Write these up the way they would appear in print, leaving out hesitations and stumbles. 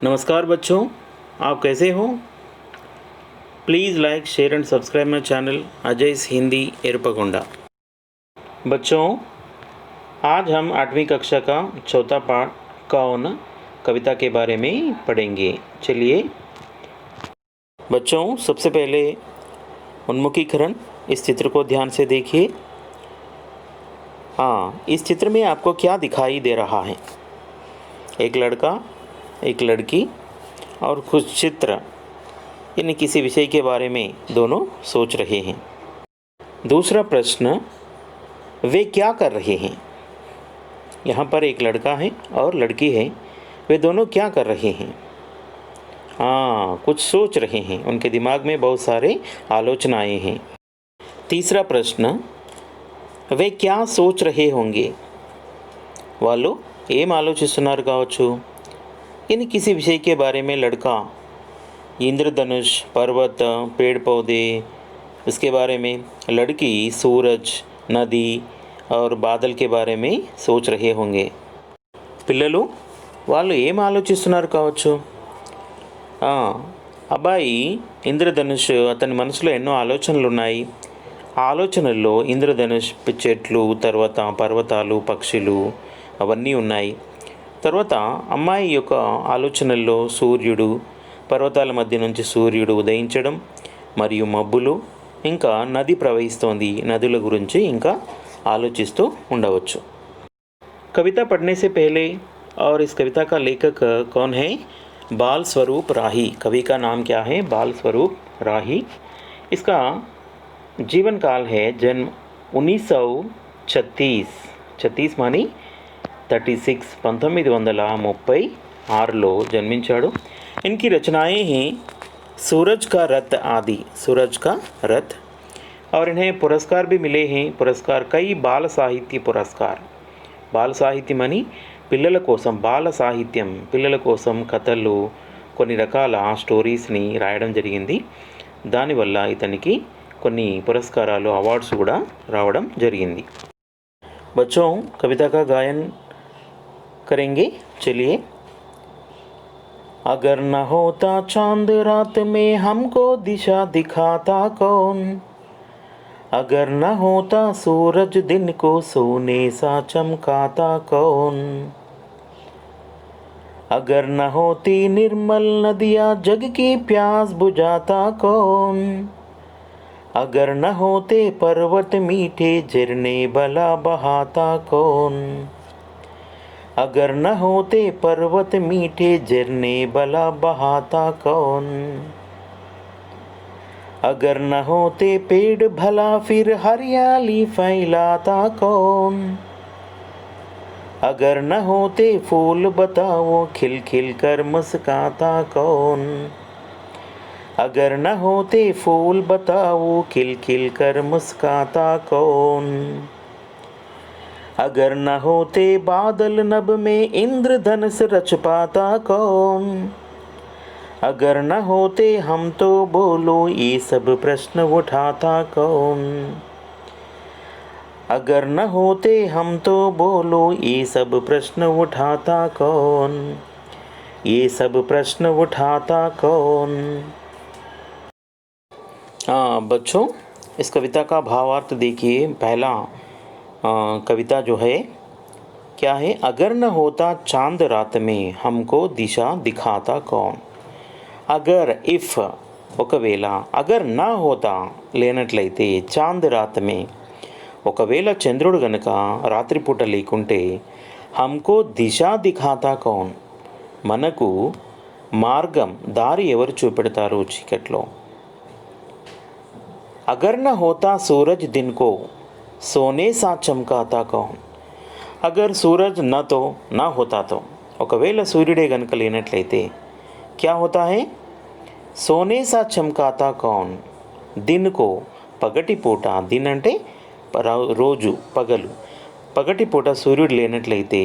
नमस्कार बच्चों, आप कैसे हो? Please like share and subscribe my channel Ajay's Hindi एरपकोंडा। बच्चों, आज हम 8वीं कक्षा का चौथा पाठ कौन कविता के बारे में पढ़ेंगे। चलिए बच्चों, सबसे पहले उन्मुखीकरण, इस चित्र को ध्यान से देखिए। हाँ, इस चित्र में आपको क्या दिखाई दे रहा है? एक लड़का, एक लड़की और कुछ चित्र, यानी किसी विषय के बारे में दोनों सोच रहे हैं। दूसरा प्रश्न, वे क्या कर रहे हैं? यहाँ पर एक लड़का है और लड़की है, वे दोनों क्या कर रहे हैं? हाँ, कुछ सोच रहे हैं, उनके दिमाग में बहुत सारे आलोचनाएं हैं। तीसरा प्रश्न, वे क्या सोच रहे होंगे? వాళ్ళు ఏం ఆలోచిస్తున్నారు కావచ్చు? यानी किसी विषय के बारे में लड़का इंद्रधनुष, पर्वत, पेड़ पौधे, उसके बारे में लड़की सूरज, नदी और बादल के बारे में सोच रहे होंगे। పిల్లలు వాళ్ళు ఏం ఆలోచిస్తున్నారు కావచ్చు? అబ్బాయి ఇంద్రధనుష్, అతని మనసులో ఎన్నో ఆలోచనలు ఉన్నాయి. ఆ ఆలోచనల్లో ఇంద్రధనుష్, చెట్లు, తర్వాత పర్వతాలు, పక్షులు అవన్నీ ఉన్నాయి. తర్వాత అమ్మాయి యొక్క ఆలోచనల్లో సూర్యుడు, పర్వతాల మధ్య నుంచి సూర్యుడు ఉదయించడం మరియు మబ్బులు, ఇంకా నది ప్రవహిస్తోంది, నదుల గురించి ఇంకా ఆలోచిస్తూ ఉండవచ్చు। कविता पढ़ने से पहले, और इस कविता का लेखक कौन है? बाल स्वरूप राही। कवि का नाम क्या है? बाल स्वरूप राही। इसका जीवन काल है जन्म 1936, 36 मानी 36, 1936లో जन्मिंचाడు। इनकी रचनाएं हैं सूरज का रथ आदि, सूरज का रथ, और इन्हें पुरस्कार भी मिले हैं। पुरस्कार कई बाल साहित्य पुरस्कार, బాల సాహిత్యం అని పిల్లల కోసం, బాల సాహిత్యం పిల్లల కోసం కథలు, కొన్ని రకాల స్టోరీస్ని రాయడం జరిగింది। దానివల్ల ఇతనికి కొన్ని పురస్కారాలు, అవార్డ్స్ కూడా రావడం జరిగింది। बच्चों, कविता का गायन करेंगे। चलिए। अगर न होता चांद रात में हमको दिशा दिखाता कौन, अगर न होता सूरज दिन को सोने सा चमकाता कौन, अगर न होती निर्मल नदियाँ जग की प्यास बुझाता कौन, अगर न होते पर्वत मीठे झरने भला बहाता कौन, अगर न होते पर्वत मीठे झरने भला बहाता कौन, अगर न होते पेड़ भला फिर हरियाली फैलाता कौन, अगर न होते फूल बताओ खिल खिल कर मुस्काता कौन, अगर न होते फूल बताओ खिल खिल कर मुस्काता कौन, अगर न होते बादल नभ में इंद्रधनुष रच पाता कौन, अगर न होते हम तो बोलो ये सब प्रश्न उठाता कौन, अगर न होते हम तो बोलो ये सब प्रश्न उठाता कौन, ये सब प्रश्न उठाता कौन। बच्चों, इस कविता का भावार्थ देखिए। पहला कविता जो है क्या है? अगर न होता चांद रात में हमको दिशा दिखाता कौन। अगर, इफ़, ఒకవేళ, అగర్ నా హోతా లేనట్లయితే, చాంద్ రాత్ మే ఒకవేళ చంద్రుడు గనుక రాత్రిపూట లేకుంటే, హమ్కో దిశా దిఖాతా కౌన్ మనకు మార్గం, దారి ఎవరు చూపెడతారు చీకట్లో। అగర్ న హోతా సూరజ్ దిన్ కో సోనే సా చమ్కాతా కౌన్, అగర్ సూరజ్ న తో నా హోతా తో ఒకవేళ సూర్యుడే గనుక లేనట్లయితే क्या होता है? सोने सा चमकाता कौन, दिन को పగటి పూట, దిన్ అంటే రోజు, పగలు, పగటి పూట సూర్యుడు లేనట్లయితే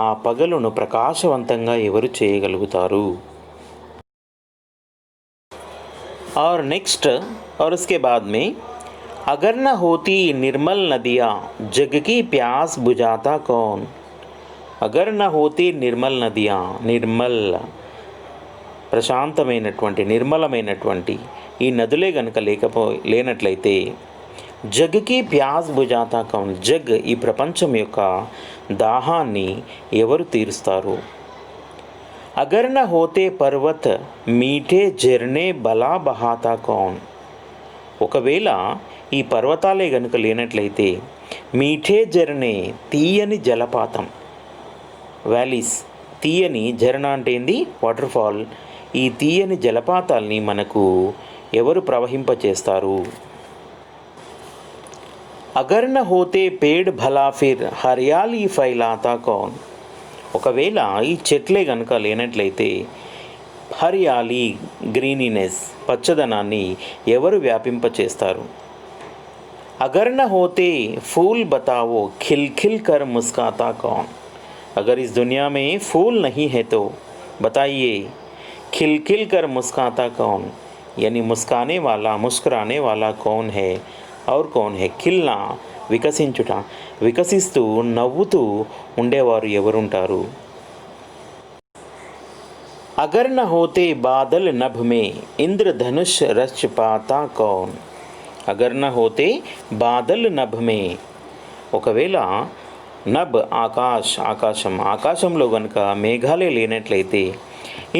ఆ పగలును ప్రకాశవంతంగా ఎవరు చేయగలుగుతారు। और नेक्स्ट, और उसके बाद में अगर न होती निर्मल नदियाँ जग की प्यास बुझाता कौन, अगर न होती निर्मल नदियाँ, निर्मल ప్రశాంతమైనటువంటి నిర్మలమైనటువంటి ఈ నదులే గనుక లేనట్లయితే జగ్కి ప్యాస్ బుజాతా కౌన్, జగ్ ఈ ప్రపంచం యొక్క దాహాన్ని ఎవరు తీరుస్తారు? అగర్ న హోతే పర్వత్ మీఠే జర్నే బలా బహాతా కౌన్, ఒకవేళ ఈ పర్వతాలే గనుక లేనట్లయితే మీఠే జర్నే తీయని జలపాతం, వ్యాలీస్ తీయని జరణ అంటే ఏంది? వాటర్ఫాల్. ఈ తీయని జలపాతాల్ని మనకు ఎవరు ప్రవహింపచేస్తారు? అగర్ న హోతే పేడ్ భలా ఫిర్ హర్యాలీ ఫైలాతా కౌన్, ఒకవేళ ఈ చెట్లే గనుక లేనట్లయితే హర్యాలీ గ్రీనినెస్ పచ్చదనాన్ని ఎవరు వ్యాపింపచేస్తారు? అగర్ న హోతే ఫూల్ బతావో ఖిల్ ఖిల్ కర్ ముస్కాతా కౌన్, अगर इस दुनिया में फूल नहीं है तो बताइए खिल खिल कर मुस्काता कौन, यानी मुस्काने वाला मुस्कुराने वाला कौन है और कौन है? खिलना వికసించుట, వికసిస్తూ నవ్వుతూ ఉండేవారు ఎవరుంటారు? అగర్ న హోతే బాదల్ నభ్ మే ఇంద్రధనుష్ రచ పాతా కౌన్, అగర్ న హోతే బాదల్ నభ్ మే, ఒకవేళ నబ్ ఆకాశం, ఆకాశంలో గనుక మేఘాలే లేనట్లయితే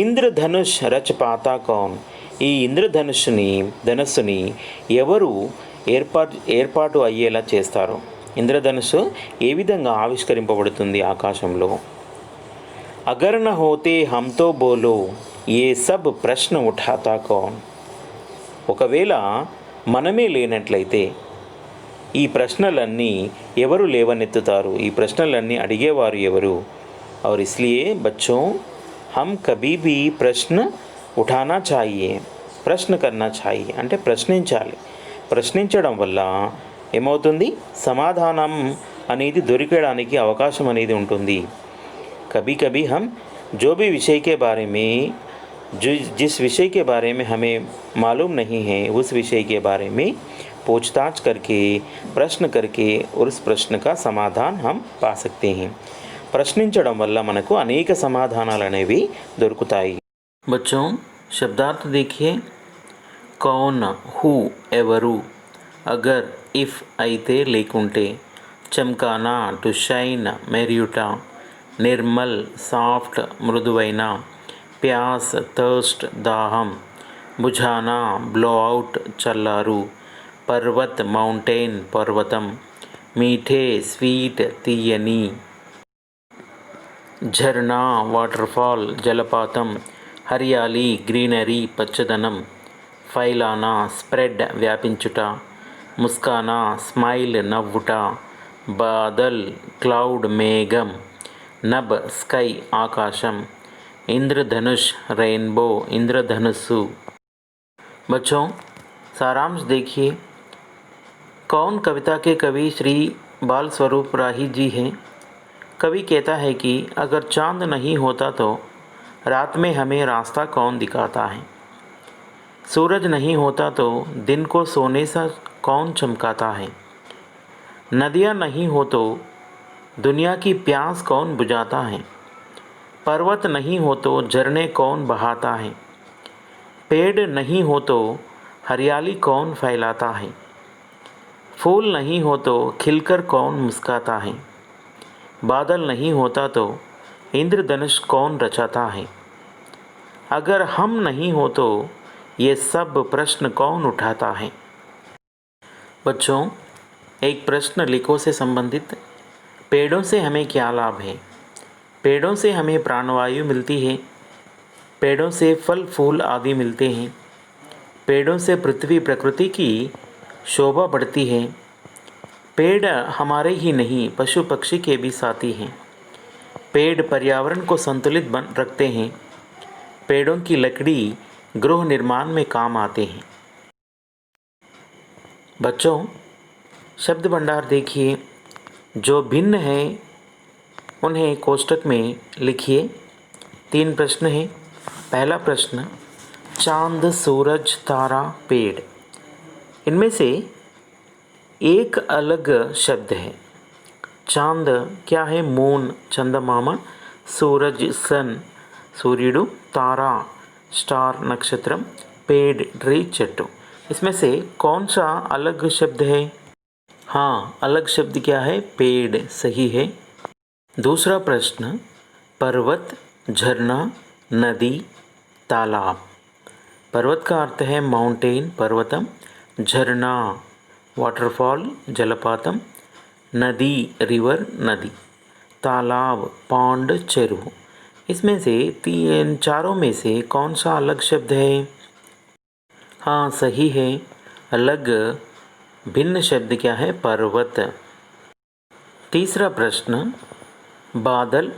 ఇంద్రధనుష్ రచ పాతా కౌన్, ఈ ధనస్సుని ఎవరు ఏర్పాటు అయ్యేలా చేస్తారు? ఇంద్రధనుస్సు ఏ విధంగా ఆవిష్కరింపబడుతుంది ఆకాశంలో? అగర్ న హోతే హమ్తో బోలో ఏ సబ్ ప్రశ్న ఉఠాతా కౌన్, ఒకవేళ మనమే లేనట్లయితే ఈ ప్రశ్నలన్నీ ఎవరు లేవనెత్తుతారు? ఈ ప్రశ్నలన్నీ అడిగేవారు ఎవరు? और इसलिए बच्चों हम कभी भी प्रश्न उठाना चाहिए, ప్రశ్న కన్నా चाहिए అంటే ప్రశ్నించాలి. ప్రశ్నించడం వల్ల ఏమవుతుంది? సమాధానం అనేది దొరికడానికి అవకాశం అనేది ఉంటుంది. कभी कभी हम जो भी विषय के बारे में जिस विषय के बारे में हमें मालूम नहीं है उस विषय के बारे में पूछताछ करके प्रश्न करके और उस प्रश्न का समाधान हम पा सकते हैं. ప్రశ్నించడం వల్ల మనకు అనేక సమాధానాలు అనేవి దొరుకుతాయి. బచ్చోं శబ్దార్థ देखिए. कौन, హూ ఎవరు, అగర్ ఇఫ్ అయితే లేకుంటే, చమ్కానా టు షైన్ మెరియుట, నిర్మల్ సాఫ్ట్ మృదువైన, ప్యాస్ థర్స్ట్ దాహం, బుఝానా బ్లో అవుట్ చల్లారు, పర్వత్ మౌంటైన్ పర్వతం, మీఠే స్వీట్ తీయని, झरना వాటర్ఫాల్ జలపాతం, హరియాలి గ్రీనరీ పచ్చదనం, ఫైలానా స్ప్రెడ్ వ్యాపించుట, ముస్కానా స్మైల్ నవ్వుట, బాదల్ క్లౌడ్ మేఘం, నబ్ స్కై ఆకాశం, ఇంద్రధనుష్ రెయిన్బో ఇంద్రధనుస్సు. बच्चों सारांश देखिए. कौन कविता के कवि श्री बाल स्वरूप राही जी हैं. कवि कहता है कि अगर चांद नहीं होता तो रात में हमें रास्ता कौन दिखाता है, सूरज नहीं होता तो दिन को सोने सा कौन चमकाता है, नदियाँ नहीं हो तो दुनिया की प्यास कौन बुझाता है, पर्वत नहीं हो तो झरने कौन बहाता है, पेड़ नहीं हो तो हरियाली कौन फैलाता है, फूल नहीं हो तो खिलकर कौन मुस्काता है, बादल नहीं होता तो इंद्रधनुष कौन रचाता है, अगर हम नहीं हो तो ये सब प्रश्न कौन उठाता है. बच्चों एक प्रश्न लिखो से संबंधित. पेड़ों से हमें क्या लाभ है? पेड़ों से हमें प्राणवायु मिलती है, पेड़ों से फल फूल आदि मिलते हैं, पेड़ों से पृथ्वी प्रकृति की शोभा बढ़ती है, पेड़ हमारे ही नहीं पशु पक्षी के भी साथी हैं, पेड़ पर्यावरण को संतुलित रखते हैं, पेड़ों की लकड़ी गृह निर्माण में काम आते हैं. बच्चों शब्द भंडार देखिए. जो भिन्न है उन्हें कोष्टक में लिखिए. 3 प्रश्न हैं. पहला प्रश्न, चांद सूरज तारा पेड़, इनमें से एक अलग शब्द है. चांद क्या है? मून चंदमामा, सूरज सन सूर्युడు, तारा स्टार नक्षत्रम, पेड़ ट्री चट्टू। इसमें से कौन सा अलग शब्द है? हाँ, अलग शब्द क्या है? पेड़, सही है। दूसरा प्रश्न, पर्वत, झरना, नदी, तालाब। पर्वत का अर्थ है माउंटेन, पर्वतम। झरना, वाटरफॉल, जलपातम। नदी, रिवर, नदी। तालाब, पॉन्ड, चेरुव। इसमें से चारों में से कौन सा अलग शब्द है? हाँ, सही है। अलग भिन्न शब्द क्या है? पर्वत। तीसरा प्रश्न, बादल,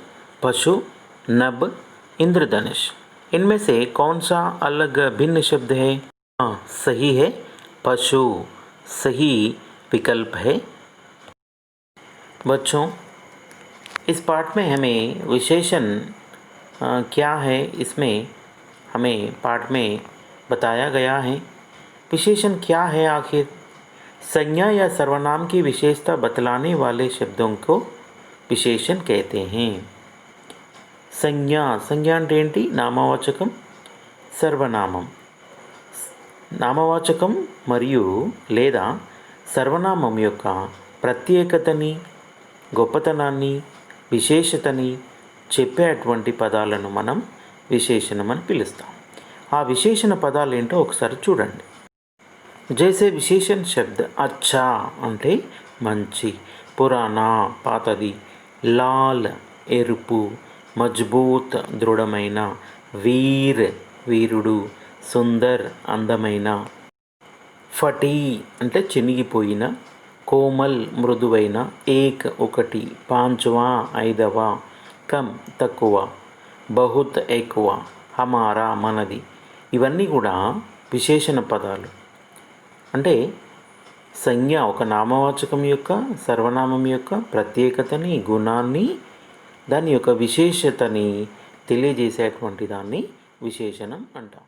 पशु, नभ, इंद्रधनुष। इनमें से कौन सा अलग भिन्न शब्द है? हाँ, सही है, पशु सही विकल्प है। बच्चों, इस पाठ में हमें विशेषण क्या है, इसमें हमें पाठ में बताया गया है। विशेषण क्या है आखिर? संज्ञा या सर्वनाम की विशेषता बतलाने वाले शब्दों को विशेषण कहते हैं। संज्ञा అంటే నామవాచకం, సర్వనామం. నామవాచకం మరియు లేదా సర్వనామం యొక్క ప్రత్యేకతని, గొప్పతనాన్ని, విశేషతని చెప్పేటువంటి పదాలను మనం విశేషణం అని పిలుస్తాం. ఆ విశేషణ పదాలు ఏంటో ఒకసారి చూడండి. జైసే విశేషణ శబ్ద అచ్చా అంటే మంచి, పురాణా పాతది, లాల్ ఎరుపు, మజ్బూత్ దృఢమైన, వీర్ వీరుడు, సుందర్ అందమైన, ఫటీ అంటే చినిగిపోయిన, కోమల్ మృదువైన, ఏక్ ఒకటి, పాంచ్వా ఐదవ, కమ్ తక్కువ, బహుత్ ఎక్కువ, హమారా మనది. ఇవన్నీ కూడా విశేషణ పదాలు. అంటే సంజ్ఞ ఒక నామవాచకం యొక్క, సర్వనామం యొక్క ప్రత్యేకతని, గుణాన్ని, దాని యొక్క విశేషతని తెలియజేసేటువంటి దాన్ని విశేషణం అంటాం.